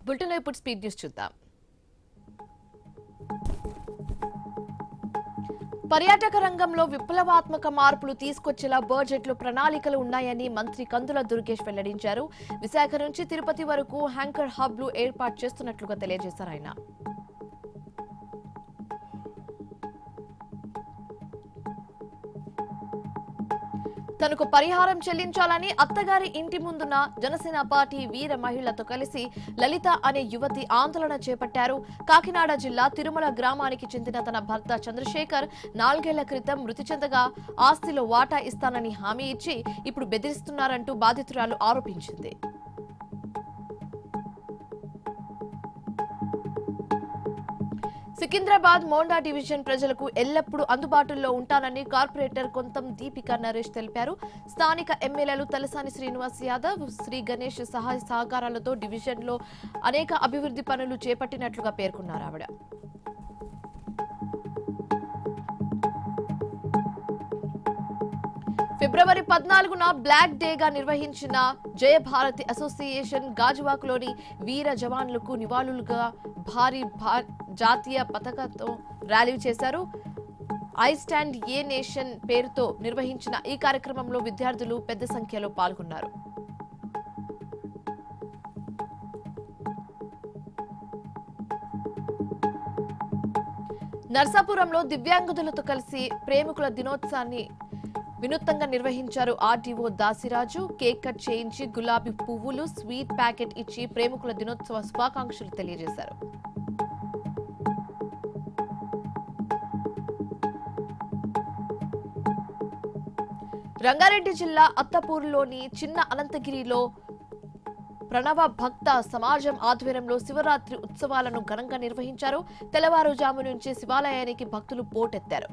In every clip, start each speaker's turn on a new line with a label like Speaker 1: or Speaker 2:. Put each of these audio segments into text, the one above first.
Speaker 1: బులెటిన్లో ఇప్పుడు speed news చూద్దాం. పర్యాటక రంగంలో విప్లవాత్మక మార్పులు తీసుకొచ్చేలా బడ్జెట్లో ప్రణాళికలు ఉన్నాయని మంత్రి కందుల దుర్గేష్ వెల్లడించారు. విశాఖ నుంచి తిరుపతి వరకు హ్యాంకర్ హబ్లు ఏర్పాటు చేస్తున్నట్లుగా తెలియజేశారు ఆయన. తనకు పరిహారం చెల్లించాలని అత్తగారి ఇంటి ముందున్న జనసేన పార్టీ వీర మహిళతో కలిసి లలిత అనే యువతి ఆందోళన చేపట్టారు. కాకినాడ జిల్లా తిరుమల గ్రామానికి చెందిన తన భర్త చంద్రశేఖర్ 4 ఏళ్ల క్రితం మృతి చెందగా ఆస్తిలో వాటా ఇస్తానని హామీ ఇచ్చి ఇప్పుడు బెదిరిస్తున్నారంటూ బాధితురాలు ఆరోపించింది. సికింద్రాబాద్ మోండా డివిజన్ ప్రజలకు ఎల్లప్పుడూ అందుబాటులో ఉంటానని కార్పొరేటర్ కొంతం దీపికా నరేష్ తెలిపారు. స్థానిక ఎమ్మెల్యేలు తలసాని శ్రీనివాస్ యాదవ్, శ్రీ గణేష్ సహాయ సహకారాలతో డివిజన్లో అనేక అభివృద్ధి పనులు చేపట్టినట్లుగా పేర్కొన్నారు ఆవిడ. ఫిబ్రవరి 14న బ్లాక్ డేగా నిర్వహించిన జయభారతి అసోసియేషన్ గాజువాకలోని వీర జవాన్లకు నివాళులుగా భారీ జాతీయ పతాకంతో ర్యాలీ చేశారు. ఐ స్టాండ్ ఏ నేషన్ పేరుతో నిర్వహించిన ఈ కార్యక్రమంలో విద్యార్థులు పెద్ద సంఖ్యలో పాల్గొన్నారు. నర్సాపురంలో దివ్యాంగులతో కలిసి ప్రేమికుల దినోత్సవాన్ని వినూత్నంగా నిర్వహించారు. ఆర్డీఓ దాసిరాజు కేక్ కట్ చేయించి గులాబీ పువ్వులు, స్వీట్ ప్యాకెట్ ఇచ్చి ప్రేమికుల దినోత్సవ శుభాకాంక్షలు తెలియజేశారు. రంగారెడ్డి జిల్లా అత్తపూర్లోని చిన్న అనంతగిరిలో ప్రణవ భక్త సమాజం ఆధ్వర్యంలో శివరాత్రి ఉత్సవాలను ఘనంగా నిర్వహించారు. తెల్లవారుజాము నుంచి శివాలయానికి భక్తులు పోటెత్తారు.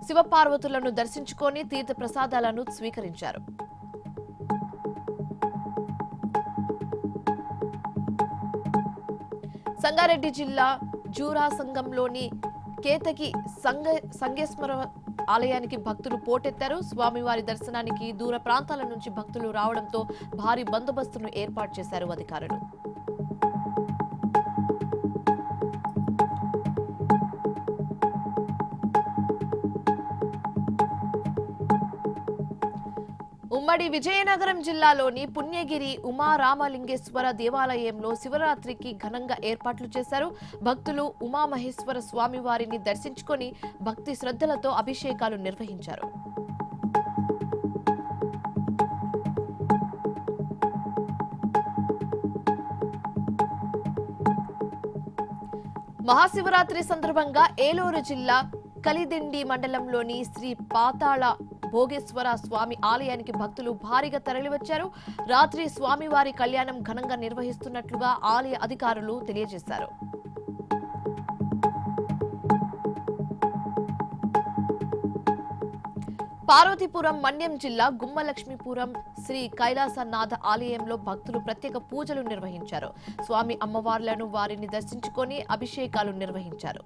Speaker 1: శివపార్వతులను దర్శించుకొని తీర్థ ప్రసాదాలను స్వీకరించారు. సంగారెడ్డి జిల్లా జూరా సంఘంలోని కేతకి సంగేశ్వర ఆలయానికి భక్తులు పోటెత్తారు. స్వామివారి దర్శనానికి దూర ప్రాంతాల నుంచి భక్తులు రావడంతో భారీ బందోబస్తును ఏర్పాటు చేశారు అధికారులు. ఉమ్మడి విజయనగరం జిల్లాలోని పుణ్యగిరి ఉమారామలింగేశ్వర దేవాలయంలో శివరాత్రికి ఘనంగా ఏర్పాట్లు చేశారు. భక్తులు ఉమామహేశ్వర స్వామివారిని దర్శించుకొని భక్తి శ్రద్ధలతో అభిషేకాలు నిర్వహించారు. మహాశివరాత్రి సందర్భంగా ఏలూరు జిల్లా కలిదిండి మండలంలోని శ్రీ పాతాళ భోగేశ్వర స్వామి ఆలయానికి భక్తులు భారీగా తరలివచ్చారు. రాత్రి స్వామివారి కళ్యాణం ఘనంగా నిర్వహిస్తున్నట్లుగా ఆలయ అధికారులు తెలియజేశారు. పార్వతీపురం మన్యం జిల్లా గుమ్మలక్ష్మీపురం శ్రీ కైలాసనాథ ఆలయంలో భక్తులు ప్రత్యేక పూజలు నిర్వహించారు. స్వామి అమ్మవార్లను వారిని దర్శించుకొని అభిషేకాలు నిర్వహించారు.